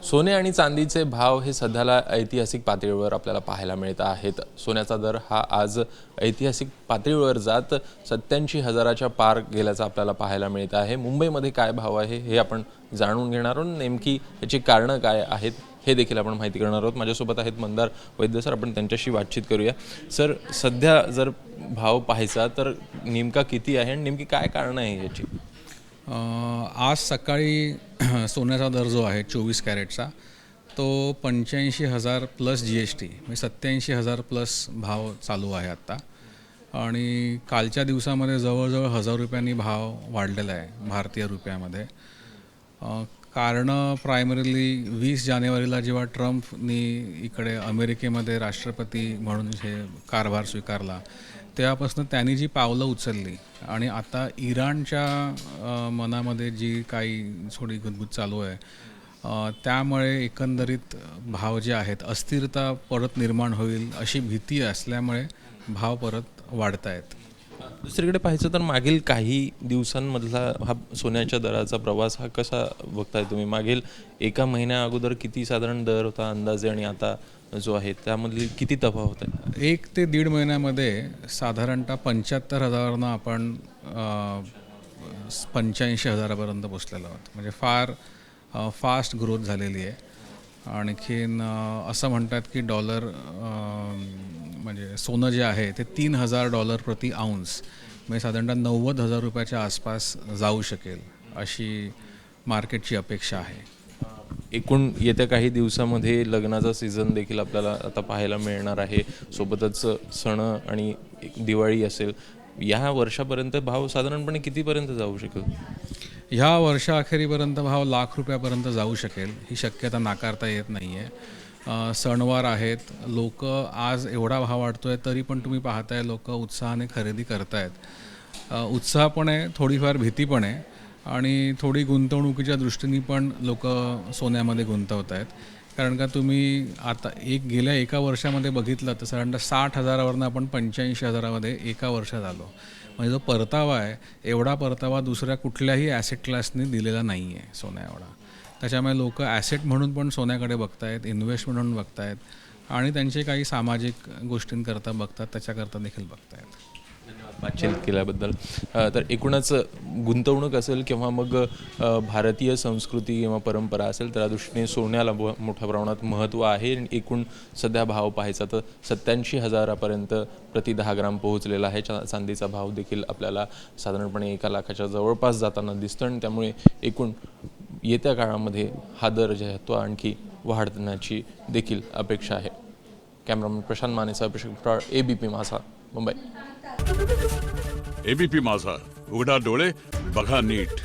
सोने आणि चांदीचे भाव हे सध्याला ऐतिहासिक पातळीवर आपल्याला पाहायला मिळत आहेत। सोन्याचा दर हा आज ऐतिहासिक पातळीवर जात 87,000च्या पार गेल्याचं आपल्याला पाहायला मिळत आहे। मुंबईमध्ये काय भाव आहे हे आपण जाणून घेणार आहोत। नेमकी याची कारणं काय आहेत हे देखील आपण माहिती करणार आहोत। माझ्यासोबत आहेत मंदार वैद्य सर, आपण त्यांच्याशी बातचीत करूया। सर, सध्या जर भाव पाहायचा तर नेमका किती आहे आणि नेमकी काय कारणं आहे याची? आज सकाळी सोन्याचा दर जो आहे 24 कॅरेटचा तो 85,000 प्लस GST म्हणजे 87,000 प्लस भाव चालू आहे आत्ता। आणि कालच्या दिवसामध्ये जवळजवळ 1,000 रुपयांनी भाव वाढलेला आहे भारतीय रुपयामध्ये। कारणं प्रायमरीली 20 जानेवारीला जेव्हा ट्रम्पनी इकडे अमेरिकेमध्ये राष्ट्रपती म्हणून हे कारभार स्वीकारला तेव्हापासून त्यांनी जी पावलं उचलली आणि आता इराणच्या मनामध्ये जी काही थोडी गुदगुद चालू आहे त्यामुळे एकंदरीत भाव जे आहेत अस्थिरता परत निर्माण होईल अशी भीती असल्यामुळे भाव परत वाढत आहेत। दुसरीकडे पाहायचं तर मागील काही दिवसांमधला हा सोन्याच्या दराचा प्रवास हा कसा बघताय तुम्ही? मागील एका महिन्या अगोदर किती साधारण दर होता अंदाजे आणि आता जो आहे त्यामधली किती तफावत आहे? 1 ते 1.5 महिन्यामध्ये साधारणतः 75,000वरनं आपण 85,000पर्यंत पोचलेलो आहोत। म्हणजे फार फास्ट ग्रोथ झालेली आहे। आणखीन असं म्हणतात की डॉलर म्हणजे सोनं जे आहे ते $3,000 प्रति आऊन्स म्हणजे साधारणतः 90,000 रुपयाच्या आसपास जाऊ शकेल अशी मार्केटची अपेक्षा आहे। एकूण येत्या काही दिवसामध्ये लग्नाचा सीझन देखील आपल्याला आता पाहायला मिळणार आहे। सोबतच सण आणि दिवाळी असेल। या वर्षापर्यंत भाव साधारणपणे कितीपर्यंत जाऊ शकेल? ह्या वर्षाअखेरीपर्यंत भाव लाख रुपयापर्यंत जाऊ शकेल ही शक्यता नाकारता येत नाही आहे। सणवार आहेत, लोक आज एवढा भाव वाढतोय तरी पण तुम्ही पाहताय लोक उत्साहाने खरेदी करतायत। उत्साह पण आहे, थोडीफार भीती पण आहे आणि थोडी गुंतवणुकीच्या दृष्टीने पण लोक सोन्यामध्ये गुंतवत आहेत। कारण का तुम्ही आता गेल्या एका वर्षामध्ये बघितलं तर साधारणतः 60,000वरनं आपण 85,000मध्ये एका वर्षात आलो। म्हणजे जो परतावा आहे एवढा परतावा दुसऱ्या कुठल्याही ॲसेट क्लासने दिलेला नाही आहे सोन्या एवढा। त्याच्यामुळे लोक ॲसेट म्हणून पण सोन्याकडे बघतायत, इन्व्हेस्टमेंट म्हणून बघतायत आणि त्यांचे काही सामाजिक गोष्टींकरता बघतात, त्याच्याकरता देखील बघतायत। बातचीत केल्याबद्दल। तर एकूणच गुंतवणूक असेल किंवा मग भारतीय संस्कृती किंवा परंपरा असेल त्या दृष्टीने सोन्याला मोठ्या प्रमाणात महत्त्व आहे। एकूण सध्या भाव पाहायचा तर 87,000पर्यंत प्रति 10 ग्राम पोहोचलेला आहे। चांदीचा भाव देखील आपल्याला साधारणपणे 1 लाखाच्या जवळपास जाताना दिसतो आणि त्यामुळे एकूण येत्या काळामध्ये हा दर जे आहे तो आणखी वाढण्याची देखील अपेक्षा आहे। कॅमेरामन प्रशांत मानेचा अभिषेक ABP माझा, मुंबई। ABP माझा, उघडा डोळे बघा नीट।